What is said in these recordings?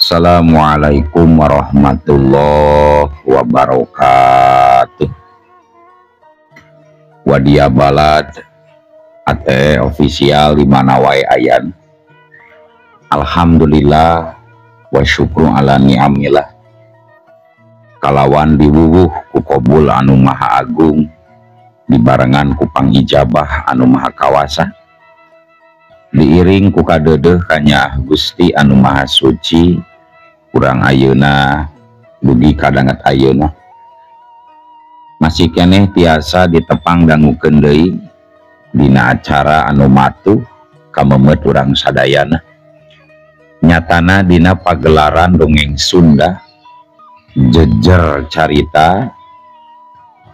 Assalamualaikum warahmatullahi wabarakatuh. Wadia balad ate ofisial di mana wae ayan. Alhamdulillah wa syukru ala ni'amillah. Kalawan diwuwuh ku qobul anu maha agung, dibarengan ku pangijabah anu maha kawasa, diiring ku kadedeh kanya Gusti anu maha suci. Kurang ayeuna dugi kadangat ayeuna masih keneh tiasa ditepang dangukeun deui dina acara anu matuh kamemet urang sadayana. Nyatana dina pagelaran dongeng Sunda jejer carita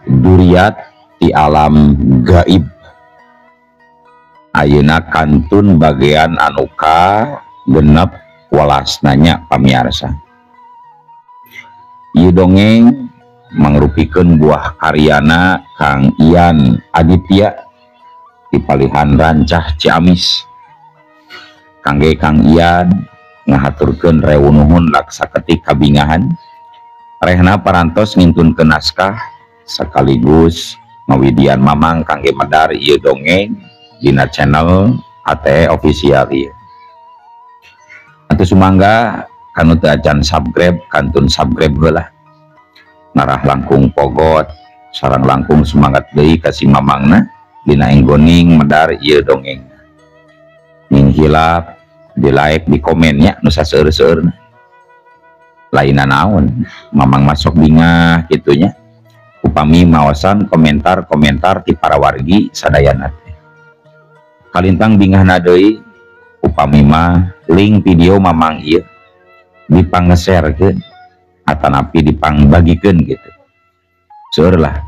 duriat ti alam gaib. Ayeuna kantun bagian anu ka genep walas nanya pamiarsa. Ieu dongeng mangrupikeun buah karyana Kang Ian Aditya di Palihan Rancah Ciamis. Kangge Kang Ian ngahaturkeun rewu nuhun laksa ketik kabingahan rehna parantos ngintunkeun naskah sekaligus ngawidian mamang kangge medar ieu dongeng dina channel ATE official ieu. Atuh sumangga kanu teu acan subscribe kantun subscribe heula. Ngarah langkung pogot sareng langkung semangat deui ka si mamangna dina enggoning medar ieu dongeng. Ning hilap di like di komen nya nu saseueur-seueurna. Lainna naon mamang masuk bingah kitu nya. Upami maosan komentar-komentar ti para wargi sadayana teh. Kalintang bingahna deui upami mah link video mamang ieu dipanggeserkeun atanapi dipangbagikeun gitu. Seueur lah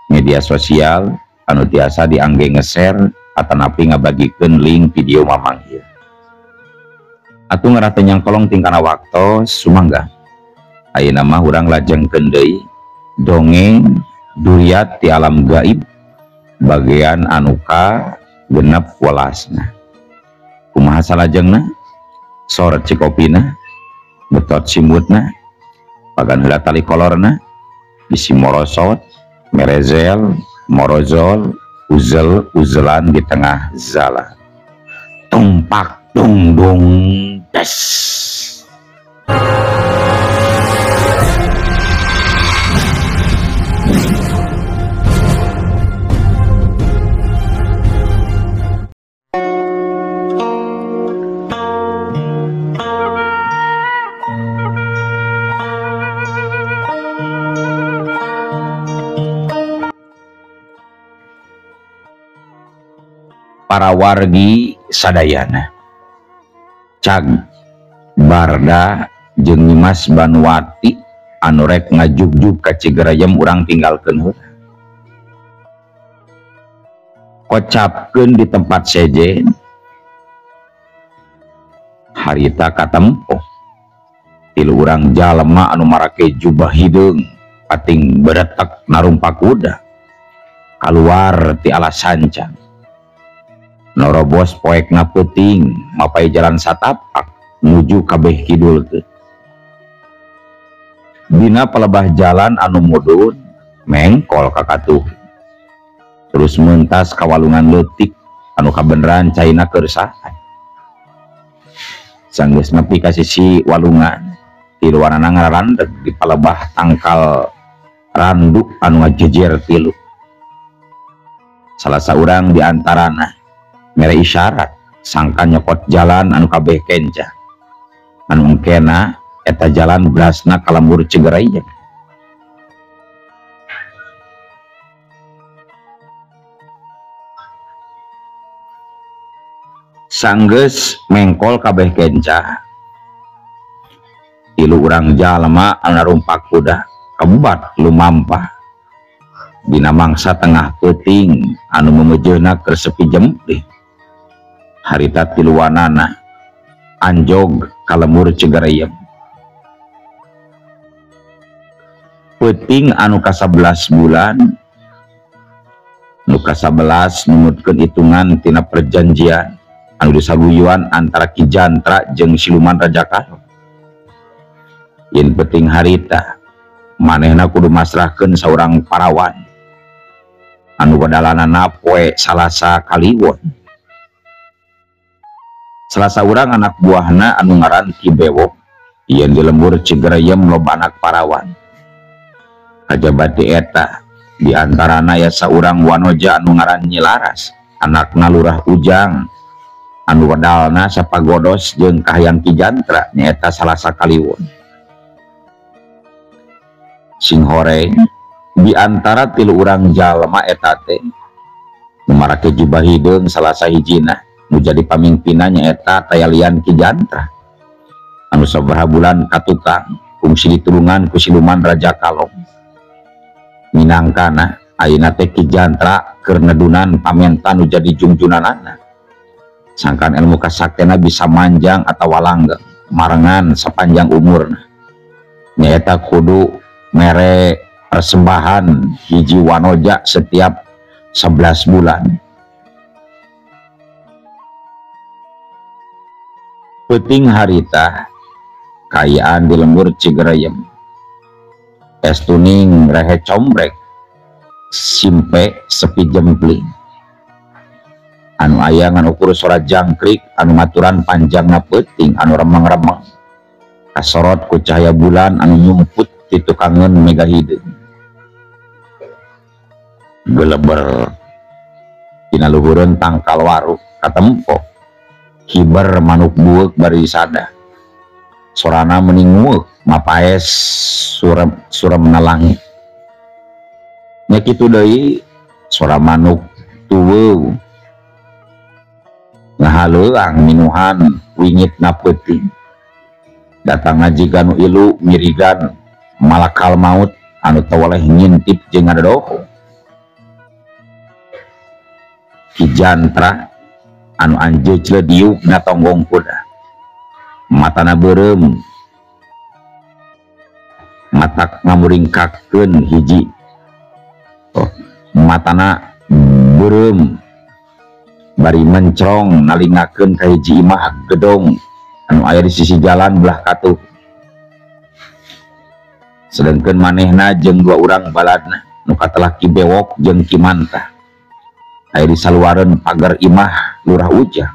media sosial anu tiasa diangge nge-share atanapi ngabagikeun link video mamang ieu. Atuh ngarah teu nyangkolong tingkana waktos sumangga. Ayeuna mah urang lajengkeun deui dongeng duriat ti alam gaib bagian anu ka genep welasna. Kumaha salajengna? Soret cikopina, betot simutna, pagan heula tali kolorna, bisi morosot, merezel, morozol, uzel-uzelan di tengah zala. Tumpak dung dung des. Para wargi sadayana Cag Barda jeung Nyimas Banwati anu rek ngajugjug ka Cigerayam urang tinggalkeun heula. Kocapkeun di tempat sejen harita katempo tilu urang jalema anu marake jubah hideung pating beretek narumpa kuda kaluar ti alas sancang. Norobos poek ngapeuting mapai jalan satapak nuju kabeh kidul teh. Dina palebah jalan anu mudun mengkol kakatuh. Terus mentas kawalungan leutik anu kabeneran caina keresahan. Sanggeus nepi ka sisi walungan tiluanana ngarandeg di palebah tangkal randuk anu ngajejer tilu. Salah saurang di antarana mere isyarat sangka nyokot jalan anu kabeh kenca anu engkena eta jalan belasna kalembur Cigerayam. Sanggeus mengkol kabeh kenca tilu urang jalema anu narumpak kuda kabubat lumampah dina mangsa tengah peuting anu memejeuna keur sepi jempling. Harita tiluanana anjog kalembur Cigerayam. Peuting anu ka-11 bulan nu ka-11 numutkeun hitungan tina perjanjian anu disaguyuan antara Ki Jantra jeung Siluman Raja Karo. yen penting harita manehna kudu masrahkeun saurang parawan anu badalanana poe Salasa Kaliwon. Salah saurang anak buahna anu ngaran Ki Bewok yen di lembur Cigereyem loba anak parawan. Kajabat eta diantarana ya saurang wanoja anu ngaran Nyi Laras, anakna Lurah Ujang anu wadalna sapagodos jeung Kahayang Ki Jantra nyaeta Salasa Kaliwon. Sing horeng diantara tilu urang jalma eta teh nu marake jubah hideung salah sahijina nu jadi pamimpinna nyaeta Tayalian Ki Jantra anu sabaraha bulan katukang kungsi ditulungan ku siluman Raja Kalong. Minangkana ayeuna teh Ki Jantra keur nedunan pamenta nu jadi junjunanana sangkan ilmu kasaktena bisa manjang atawa langgeng marengan sapanjang umurna nyaeta kudu mere persembahan hiji wanoja setiap 11 bulan. Peuting harita kayaan di lembur Cigereyem estuning rehe combrek simpe sepi jempling anu aya ngan ukur surat jangkrik anu maturan panjangna peuting anu remeng-remeng kasorot ku cahaya bulan anu nyumput ti tukangeun mega hideung. Geleber dina luhureun tangkal waru katempo kiber manuk bueuk bari sada sorana meuning ngueuk mapaes suremna langit nya kitu deui sora manuk tuweuh ngahaleuang minuhan wingitna peuting datangna jiga nu ilu mirigan malakal maut anu teu waleh ngintip jeung ngadoho. Ki Jantra anu anjeujle diukna tonggong kuda matana beureum matak ngamuringkakeun hiji matana beureum bari mencrong nalingakeun ka hiji imah gedong anu aya di sisi jalan belah katuh. Sedengkeun manehna jeung dua urang baladna nu katelah Ki Bewok jeung Ki Mantah aya di saluareun pagar imah Lurah Ujang.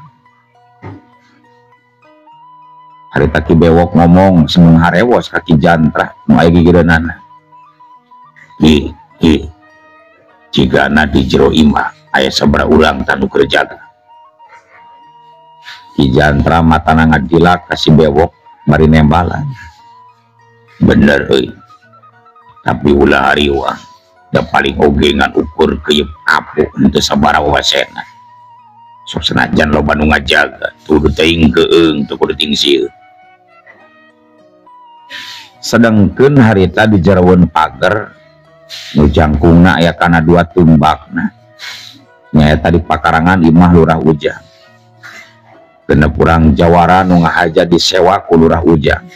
Harita Ki Bewok ngomong semung harewos ka Ki Jantra nu aya gigireunana. Hi jigana di jero imah aya sabaraha urang tanu keur jaga. Ki Jantra matana ngadilak ka si Bewok bari nembalan. Bener euy. Tapi ulah hariwang da paling oge ngan ukur keuyeub apu henteu sabaraha wasena. Sok senajan loba nu ngajaga kudu teuing keung teu kudu ting sieun. Sedengkeun harita di jeroeun pager nu jangkungna aya kana 2 tumbakna nyaeta di pakarangan imah Lurah Ujang. Genep urang jawara nu ngahaja disewa ku Lurah Ujang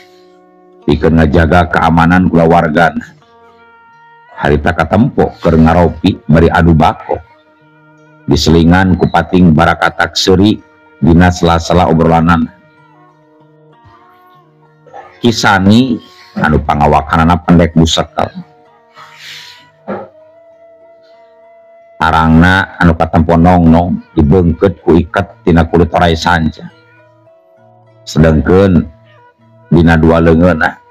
pikeun ngajaga keamanan kulawargana. Harita katempo keur ngaropi bari adu bako diselingan ku pating barakatak seuri dina sela-sela obrolanana. Ki Sani anu pangawakanana pendek busekel tarangna anu katempo nong-nong dibeungkeut ku iket tina kulit orai sanca. Sedengkeun dina 2 leungeunna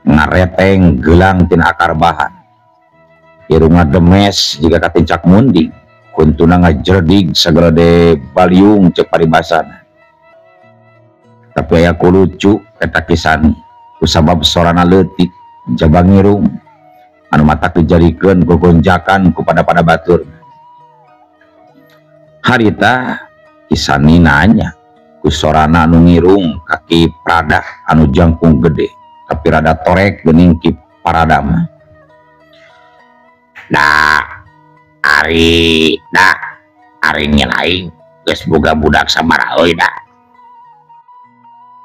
ngareteng gelang tina akar bahan irungna demes jika katincak munding kuntuna ngajredig sagelede baliung cek paribasana. Tapi aya ku lucu eta Ki Sani kusabab sorana leutik jabang irung anu matak dijadikeun gogonjakan ku pada batur. Harita Ki Sani nanya ku sorana anu ngirung kaki Prada anu jangkung gede tapi rada torek geuning Ki Parada mah. Ari nyelaing geus boga budak sabaraha euy da.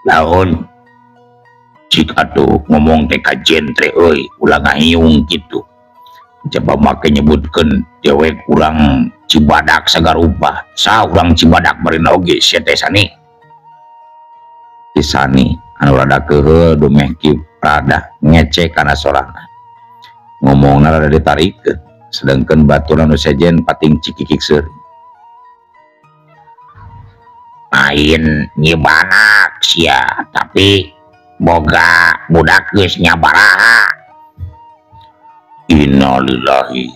Naon cik atuh ngomong teh ka jentre euy ulah ngahiung kitu. Coba make nyebutkeun dewek urang Cibadak sagarupa. Saha urang Cibadak barina oge sia teh Sani. Ki Sani anu rada keheul dumeh Ki Kiprada ngecek kana sorana ngomongna rada ditarikeun sedangkan baturan nu sejen pating cikikik seuri main nyibanak sia tapi boga budak geus nyabaraha. Innalillahi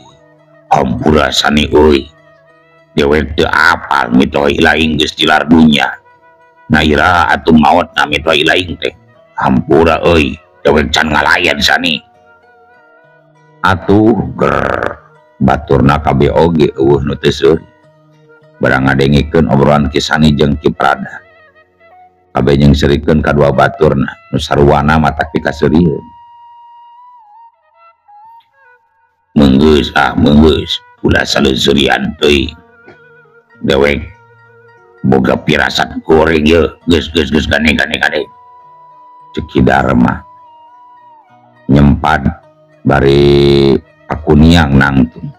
ampura sani euy dewek teu apal mitoy laing geus tilar dunya naira atuh maot na mitoy laing teh hampura euy dewek can ngalayan sani atuh ger baturna kabeh oge eueuh nu teu seuri barang ngadengikeun obrolan kisani jeung Kiprada kabeh jeung serikeun kadua baturna nu sarwana mata pikaseurieun meunggeus meunggeus ulah saleuseurian teuing dewek boga pirasat goreng ye geus gane cek Darma nyempad bari pakuniang nangtung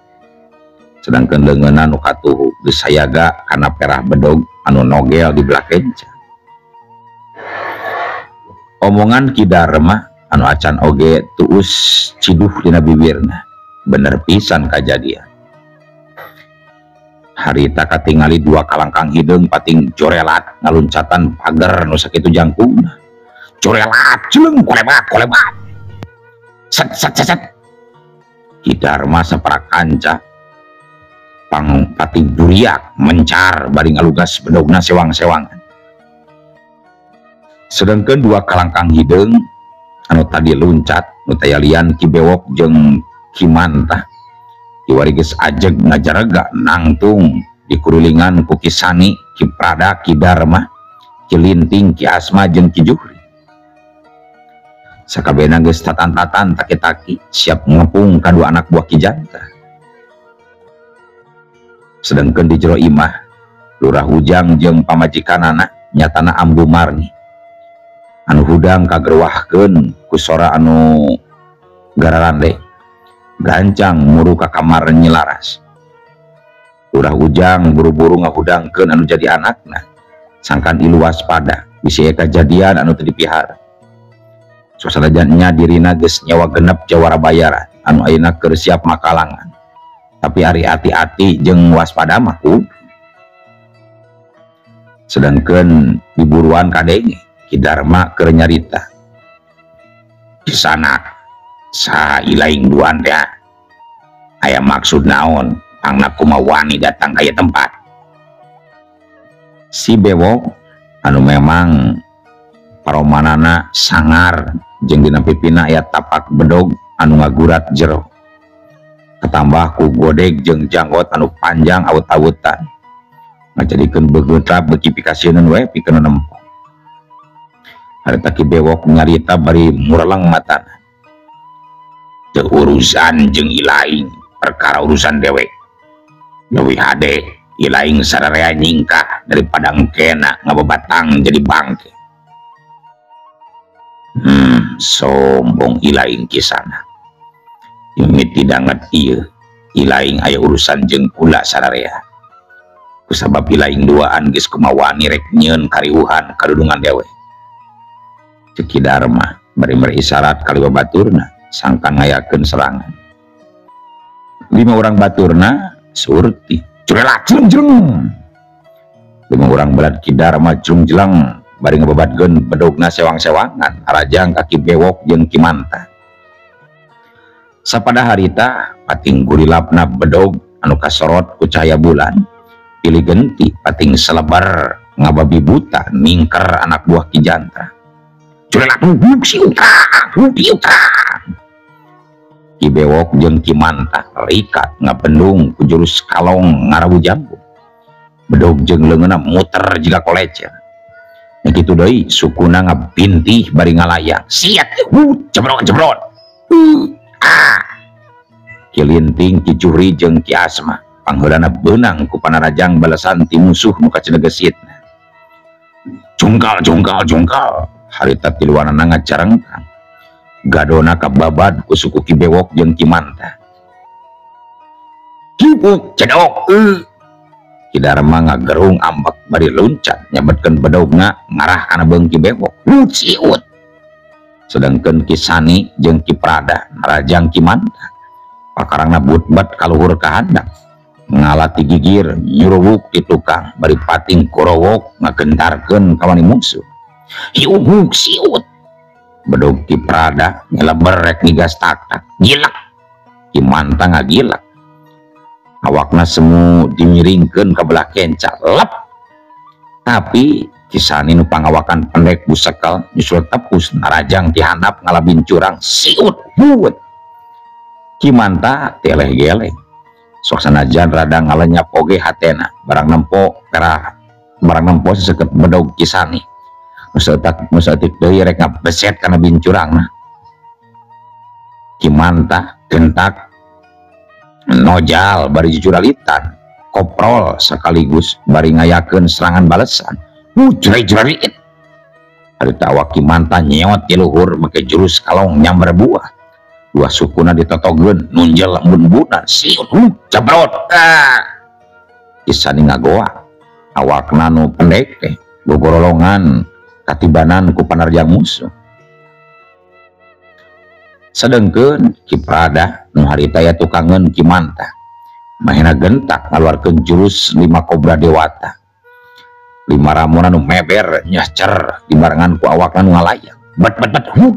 sedangkan leungeunna nu katuhu geus sayaga kana perah bedog anu nogel di belah kenca. Omongan Ki Darma anu acan oge tuus ciduh dina bibirna bener pisan kajadian. Harita katingali dua kalangkang hideung pating jorelat ngaluncatan pager nu sakitu jangkungna. Jorelat jeung kolebat set Ki Darma saparak kanca pang pating buriak mencar bari ngalugas bedogna sewang-sewangan. Sedangkan dua kalangkang hideung anu tadi luncat nu tayalian Ki Bewok jeung Ki Mantah iwari geus ajeg ngajarega nangtung dikurulingan ku Ki Sani, Ki Prada, Ki Darma, Ki Linting, Ki Asma jeung Ki Juhri. Sakabehna geus tatan-tatan taki-taki siap ngepung kadua anak buah Ki Jantra. Sedangkan di jero imah Lurah Ujang jeung pamajikanana nyatana Ambu Marni anu hudang kagerwahkeun ku sora anu gararande gancang muru ka kamar Nyilaras. Lurah Ujang buru-buru ngahudangkeun anu jadi anakna sangkan ilu waspada bisi kajadian anu teu dipihara. Sosanajannya dirina geus nyawa genep jawara bayaran anu ayeuna keur siap makalangan tapi ari hati-hati jeung waspada mah kudu. Sedangkan diburuan kadenge Ki Darma keur nyarita kisanak sa ilaing duan teh aya maksud naon pangna kumaha wani datang ka ieu tempat. Si Bewok anu memang paromanana sangar jeung dina pipina aya tapak bedog anu ngagurat jero ketambah ku godeg jeung janggot anu panjang awut-awutan ngajadikeun beugeutra beuki pikasieun we pikeun nempong. Harita Ki Bewok nyarita bari mureleng matana. Teu urusan jeung ilaing perkara urusan dewek leuwih hade ilaing sararea nyingkah daripada engkena ngabebatang jadi bangke. Sombong ilaing kisana mimiti danget ieu ilaing aya urusan jeung kula sararea kusabab ilaing duaan geus kumawani rek nyieun kariuhan kadudungan dewe. Cek Ki Darma bari isyarat kaliwa baturna sangkan ngayakeun serangan. 5 orang baturna surti curelat jeleng-jeleng 5 orang balad Ki Darma jeleng-jeleng bari ngababatkeun bedogna sewang-sewangan arajang ka Ki Bewok jeung Ki Mantah. Sapada harita pating gurilapna bedog anu kasorot ku cahaya bulan pilih genti pating selebar ngababi buta ningker anak buah Ki Jantra. Curelat si utra Ki Bewok jeung Ki Mantah rikat ngapendung ku jurus kalong ngarawu jambu bedog jeung leungeunna muter jiga kolecer. Nya kitu deui sukuna ngabintih bari ngalayang siat jebrot Ki Linting, Ki Juhri jeung Ki Asma pangheulana beunang ku panarajang balasan ti musuh nu kacedegesitna. Jungkal harita tiluanana ngacarengkang gadona kababad ku suku Ki Bewok jeung Ki Mantah. Kibuk cedok Ki Darma ngagerung ambek bari luncat nyabetkeun bedogna ngarah kana beung Ki Bewok. Ciut sedangkan Kisani jeung Ki Prada narajang Ki Manta pakarangna butbat kaluhur kahandap ngalati gigir nyuruwuk di tukang bari pating korowok ngagentarkeun kawani musuh. Hiuhuk siut bedog Ki Prada nyeleber rek nigas tak-tak gilak. Ki Manta ngagilak awakna semu dimiringkeun ka belah kenca lep. Tapi Kisani nu pangawakan pendek busekal nyusul tepus narajang ti handap ngalabin curang siut buut. Ki Manta teleh geleng sok sanajan rada ngalenyap oge hatena barang nempo seseket bedog Kisani museutik deui rek ngabeset kana bincurangna. Ki Manta gentak nojal bari jujuralitan koprol sekaligus bari ngayakeun serangan balesan jrai-jrait. Harita awak Ki Manta nyeot di luhur make jurus kalong nyamber buah dua sukuna ditotogeun nunjel lembun-bunan siut cabrot. Kisani ngagoa awakna nu pendek teh gogorolongan katibanan ku panarjang musuh. Sedengkeun Ki Prada nu harita ya tukangeun Ki Manta mahena gentak ngaluarkeun jurus 5 kobra dewata. 5 ramona nu meber nyacer dibarengan ku awakna nu ngalayang bet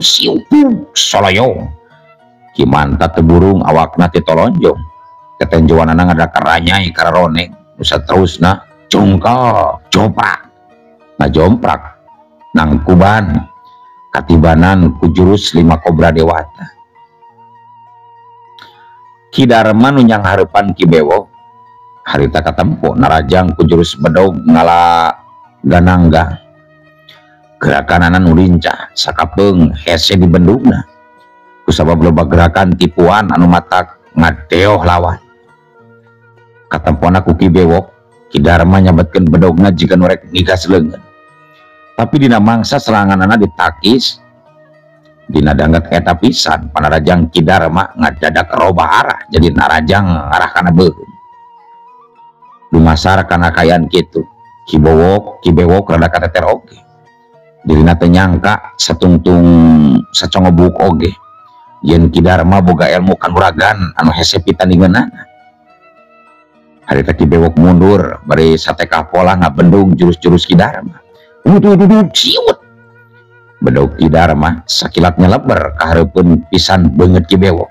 siu soloyong. Ki Manta teburung awakna ti tolonjong ketenjoanana ngada karanyai kararoneng nu saterusna cungkel joprak ngajomprak nangkuban katibanan ku jurus 5 kobra dewata. Ki Darma nu nyang harepan Ki Bewok harita katempo narajang ku jurus bedog ngala gananggang gerakanana nu lincah sakapeung hese di bendungna kusabab loba gerakan tipuan anu matak ngadeoh lawan. Katempona ku Ki Bewok Ki Darma nyabetkeun bedogna jika norek nigas leungeun tapi dina mangsa seranganana ditakis dina dangget eta pisan panarajang Ki Darma ngadadak robah arah jadi narajang arah kana beuheung. Dumasar kana kayaan kitu Ki Bewok rada kateter oge dirina teu nyangka satungtung sacongobuk oge yen Ki Darma boga ilmu kanuragan anu hese pitandingeunana. Harita Ki Bewok mundur bari satekah pola ngabendung jurus-jurus Ki Darma. Siut bedog Ki Darma sakilat nyeleber kahareupeun pisan beungeut Ki Bewok.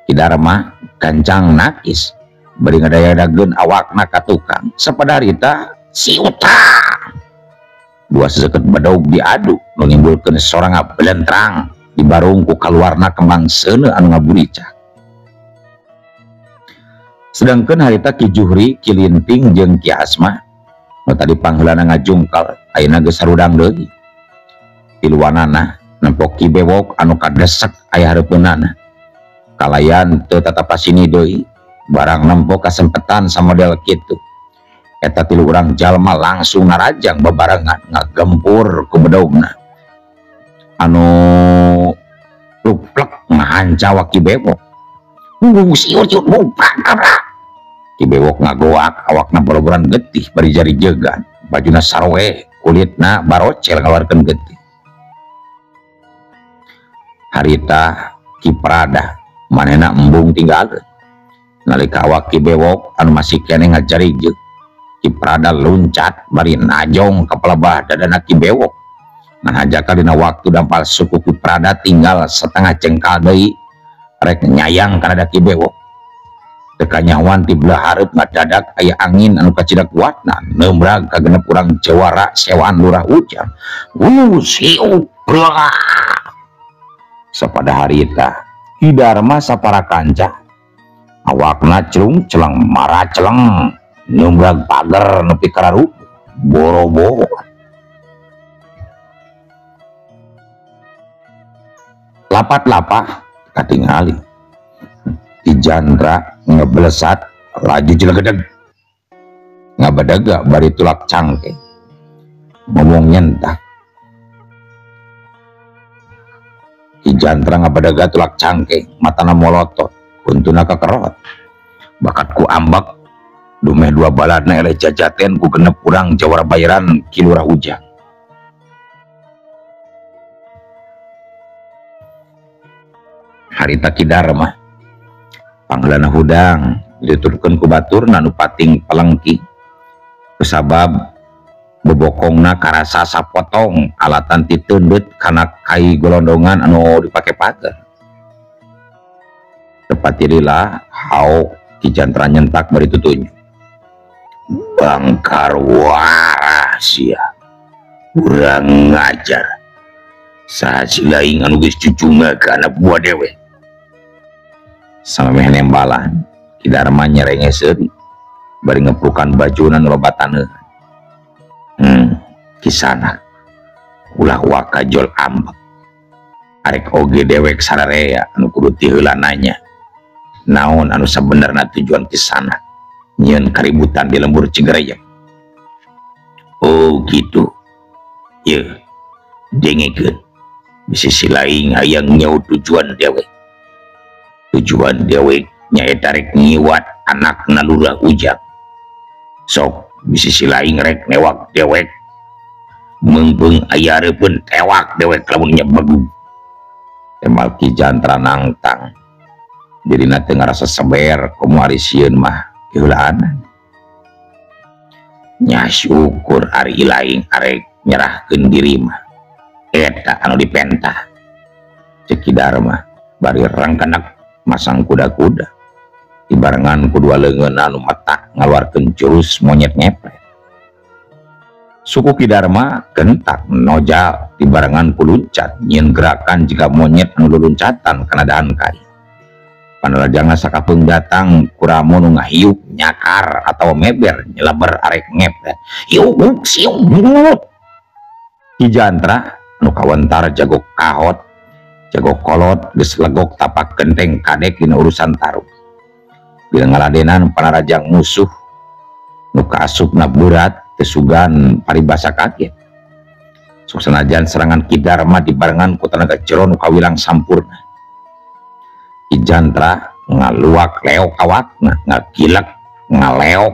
Ki Darma kancang nakis bari ngadayadageun awakna ka tukang sapadarita siuta dua seseket bedog diadu nu nimbulkeun sorang belentrang dibarung ku kaluarna kembang seuneu anu ngaburicak. Sedangkeun harita Ki Juhri, Ki Linting jeung Ki Asma nu tadi pangheulana ngajungkal ayeuna geus sarudang deui. Tiluanana nempok Ki Bewok anu kadesek aya hareupeunana kalayan teu tatapasini deui barang nempok kasempetan samodel kitu eta tilu urang jalma langsung narajang bebarengan ngagempur ku bedogna anu luplek ngahancawak Ki Bewok. Siut Ki Bewok ngagoak awakna boroboran getih bari jari jegan bajuna sarwe kulitna barocel ngaluarkeun getih. Harita Ki Prada manehna embung tinggalkeun nalika awak Ki Bewok anu masih kene ngajarijeg Ki Prada luncat bari najong ka pelebah dadana Ki Bewok ngan hajaka dina waktu dampal suku Ki Prada tinggal setengah cengkal deui rek nyayang kana Ki Bewok. Teka nyawan ti belah hareup ngadadak aya angin anu kacidak kuatna nembrag ka genep urang jawara sewaan lurah ujang. Siu sapada harita Ki Darma sapara kanca awakna celung celang marah celeng nembrag pager nepi kararup boro-boro. Lapat-lapah katingali Ki Jandra ngeblesat laju jelegedeg ngabadaga bari tulak cangke ngomong nyentak. Ki Jandra ngabadaga tulak cangke matana molotot kuntuna kekerot bakat ku ambak dumeh dua baladna eleh jajaten ku genep urang jawara bayaran Ki Lurah Ujang. harita Ki Darma panggelana hudang diturunkan ku batur nanu pating pelengki kusabab bebokongna karasa sapotong alatan titundut karena kai golondongan anu dipake pager tepat irilah hau Ki Jantra nyentak bari tutunya bangkar waras ya kurang ngajar saat silaing anu geus cucunga ke anak buah dewe sampai nembalan Ki Darma nyerenge seuri bari ngeplukan bajunan robatan kisana ulah wakajol ambek arek oge dewek sararea anu kudu ti heula nanya naon anu sabenerna tujuan kisana nyeun kaributan di lembur Cigereyeng. Oh gitu ya dengekeun bisi silaing hayang nyau tujuan dewek nyaeta rek nyiwat anak nalurah ujang sok bisi silaing rek newak dewek mengbeng ayareupun tewak dewek lamun nyebegung temal Ki Jantra nangtang dirina teu ngarasa seber komo ari sieun mah keulaan nya syukur ari laing arek nyerahkeun diri mah eta anu dipentah cek Ki Darma bari rangkanak masang kuda-kuda dibarengan kedua leungeun anu mata ngaluarkeun jurus monyet ngepret suku Ki Darma gentak nojal dibarengan ku luncat nyieun gerakan jika monyet anu luluncatan kana daan kai panalajangna sakapeung datang kuramu nu ngahiuk nyakar atau meber nyeleber arek ngepret yuk siung Ki Jantra anu kawentar jago kahot jago kolot geus legok tapak genteng kadek dina urusan tarung bila ngaladenan panarajang musuh nu kaasupna berat tesugan paribasa kaget sok sanajan serangan Ki Darma dibarengan ku tenaga jero nu kawilang sampurna Ki Jantra ngaluak leok awakna ngagilek ngaleok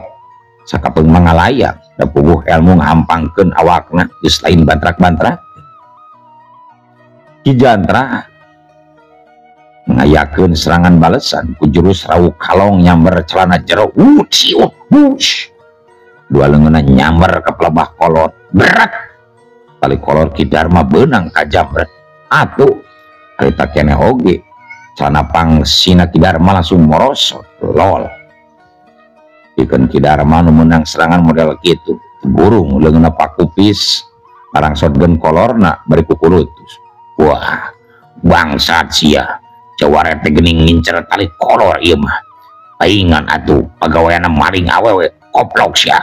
sakapeung mangalayak da puguh elmu ngahampangkeun awakna geus lain bantrak-bantrak Ki Jantra ngayakeun serangan balesan ku jurus rawuh kalong nyamber celana jero siut bush dua leungeunna nyamber ke pelebah kolot berat tali kolor Ki Darma beunang kajamret atuh harita keneh oge celana pangsina Ki Darma langsung morosot lol pikeun Ki Darma nu meunang serangan model kitu burung leungeunna pakupis marang shotgun kolorna bari ku kulutus wah bangsat sia jawaret teh geuning ngincer tali kolor ieu mah paingan atuh pagaweana maling awewe koplok sia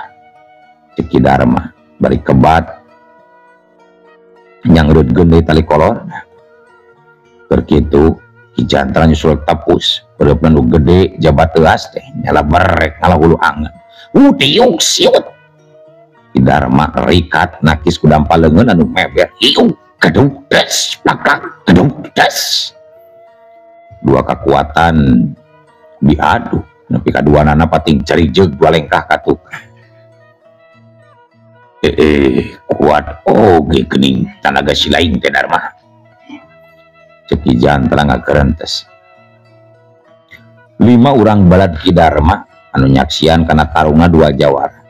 cek Ki Darma bari kebat nyangreutkeun deui tali kolor keur kitu Ki Jantra nyusul tepus beureup nu gede jabat teuas teh nyala berek ngalah hulu angan tiuk siut Ki Darma rikat nakis ku dampal leungeun anu meber ieu kedung des plakak kedung des dua kekuatan diadu nepi kaduanana pating carijeg dua lengkah katuk kuat oge geuning tanaga silaing teh Darma cek Ki Jantra ngakerentes 5 urang balad Ki Darma anu nyaksian kana tarunga 2 jawara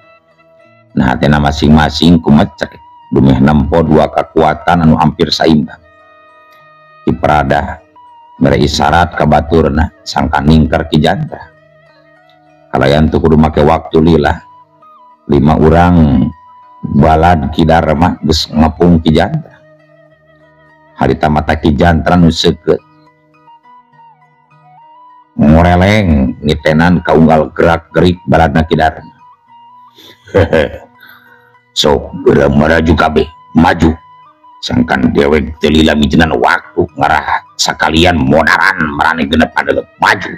nah hatena masing-masing kumecek dumeh nempo 2 kekuatan anu hampir saimbang Ki Prada beri isyarat ka baturna sangka ningker Ki Jantra kalayan tuh kudu make waktu lila 5 urang balad Ki Darma geus ngepung Ki Jantra harita mata Ki Jantra nu seukeut ngoreleng nitenan kaunggal gerak-gerik baladna Ki Darma sok geura maraju kabeh maju sangkan dewek teu lila mijenan waktu ngarah sakalian modaran marane genep adeuleup maju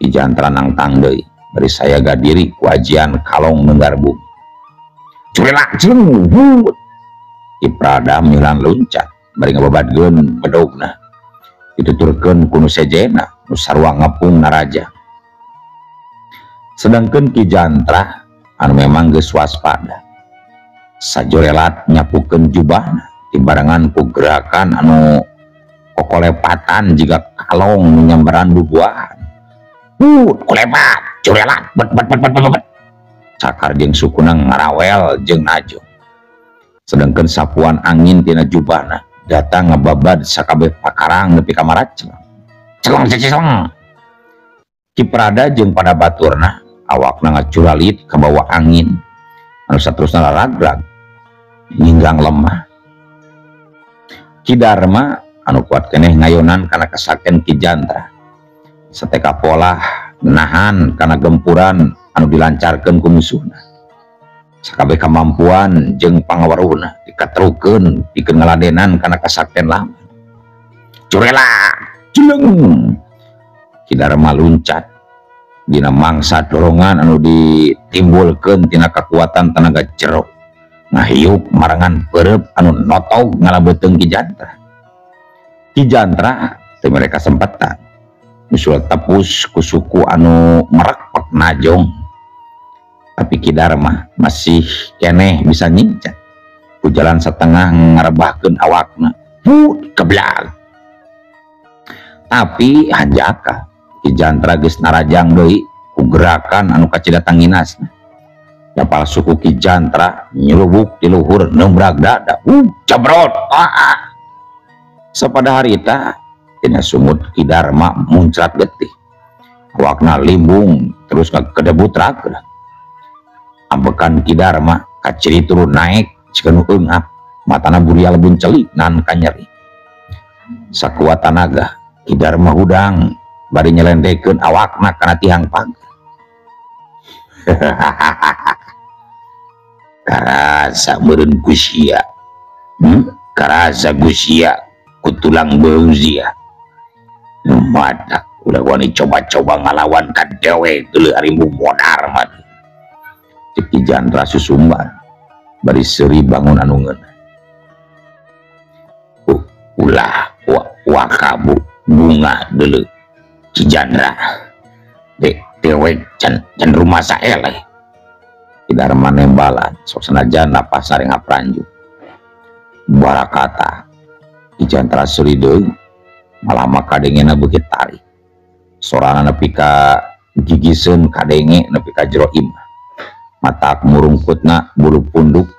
Ki Jantra nangtang deui bari sayaga diri ku ajian kalong nenggar bumi curelak jeung Ki Prada milan luncat bari ngababadkeun bedogna dituturkeun ku nu sejena nu sarua ngepung naraja sedangkeun Ki Jantra anu memang geus waspada sajorelat nyapukeun jubahna dibarengan ku gerakan anu kokolepatan jika kalong nyambaran bubuahan. Kulebat curelat bet cakar jeung sukuna ngarawel jeung najong. Sedangkan sapuan angin tina jubahna datang ngababad sakabeh pakarang nepi ka marat celong Kiprada jeung pada baturna awakna ngacuralit ka bawah angin anu saterusna laragrag hinggang lemah. Ki Darma anu kuat keneh ngayonan kana kasakten Ki Jantra sateka pola nahan kana gempuran anu dilancarkeun ku musuhna. Sakabeh kamampuan jeung pangaweruhna dikatrukeun pikeun ngaladenan kana kasakten lama. Curela jeleng Ki Darma luncat dina mangsa dorongan anu ditimbulkeun tina kekuatan tenaga jero ngahiup marangan peureup anu notog ngalabeteung Ki Jantra. Ki Jantra teu mere kasempetan usul tepus ku suku anu merekpek najong, tapi Ki Darma masih keneh bisa nyincat ku jalan setengah ngarebahkeun awakna keblag. Tapi hanjaka Ki Jantra geus narajang deui ku gerakan anu kacidatang nginasna. Dapal suku Ki Jantra nyelubuk di luhur nembrag dada cabrot. Sapada harita tina sumut Ki Darma muncrat getih. Awakna limbung terus kedebut raga. Ambekan Ki Darma kaciri turun naik cikeun eungap matana buria lebun celik nan kanyeri. Sakuat tanaga Ki Darma hudang bari nyelendekeun awakna kana tihang pagar. Karasa meureun kusia karasa kusia kutulang beuzia madak udah wani coba-coba ngalawan ka dewe teu harimbu modar mah. Cek Ki Jantra susumbar bari seuri bangun anu ngeunah. Ulah wakabu bunga deuleu Ki Jantra dewek can rumah saeleh. Ki Darma nembalan sok sanajan napas sare ngapranjuk barakata Ki Jantra seuri deui malah makadengena beukit tari sorana nepi ka gigiseun kadenge nepi ka jero imah matak murungkutna bulu punduk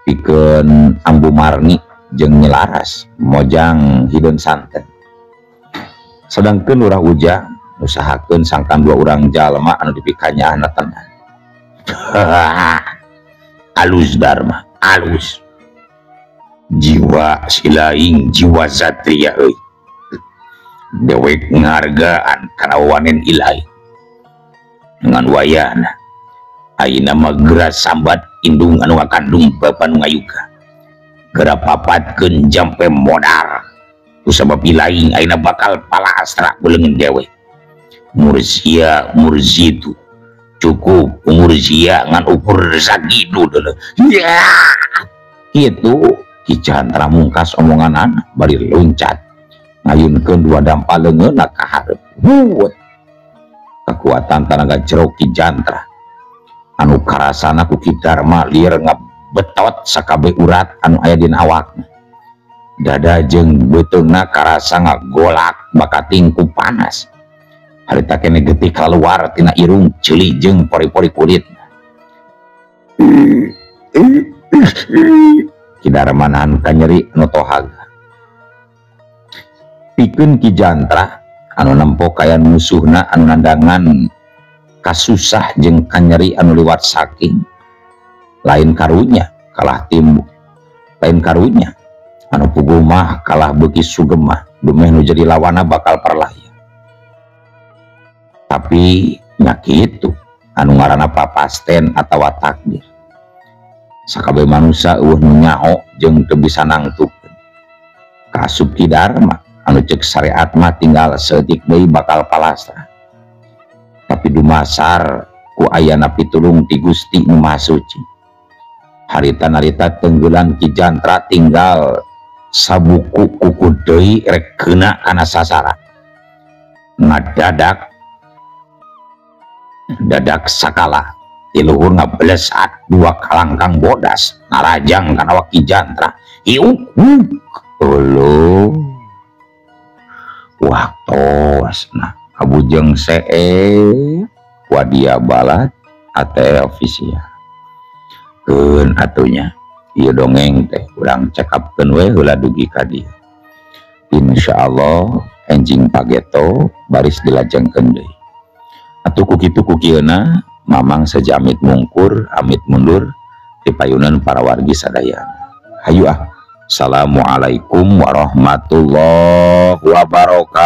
pikeun ambu marni jeung nyelaras mojang hideung santen. Sedangkeun urang ujang usahakeun sangkan dua urang jalma anu dipikanyana tenan. Alus Darma alus jiwa silaing jiwa satria euy dewek ngargaan kana wanen ilahi ngan wayana ayeuna mah geura sambat indung anu ngakandung bapa nu ngayuga geura papatkeun jampe modar kusabab ilaing ayeuna bakal palastra beuleungeun dewe murzitu cukup umur sia ngan ukur sagidu deuleu ya kitu. Ki Jantra mungkas omongan anak bari loncat ngayunkeun dua dampal leungeunna ka hareup. Kekuatan tenaga jero Ki Jantra anu karasana ku Ki Darma lieur ngabetot sakabeh urat anu aya dina awakna. Dada jeung beuteungna karasa ngagolak bakating ku panas. Harita keneh getih kaluar tina irung ceuli jeung pori-pori kulitna. Ki Darma nahan kanyeri anu tohaga. Pikeun Ki Jantra anu nempo kayan musuhna anu nandangan kasusah jeung kanyeri anu liwat saking lain karunya kalah timbul lain karunya anu puguh mah kalah beuki sugem mah dumeh nu jadi lawana bakal perlaya. Tapi nya kitu anu ngaranna papasten atawa takdir. Sakabeh manusia eueuh nu nyaho jeung teu bisa nangtukeun. Kasub Ki Darma anu ceuk syariat mah tinggal seeutik deui bakal palastra. Tapi dumasar ku ayana pitulung ti Gusti Nu Maha Suci. Harita-narita tenggelan Ki Jantra tinggal sabuku kuku deui rek keuna kana sasaran. Ngadadak sakala di luhur ngablesat dua kalangkang bodas narajang kana awak Ki Jantra. Iuk ulu waktu tos nah abujeng wadia balat ate official keun atunya ieu dongeng teh urang cekapkeun we heula dugi ka dieu insyaallah enjing pageto baris dilajengkeun deui atuh kukitu kukieuna mamang sejamit mungkur amit mundur ti payunan para wargi sadaya hayu assalamualaikum warahmatullahi wabarakatuh.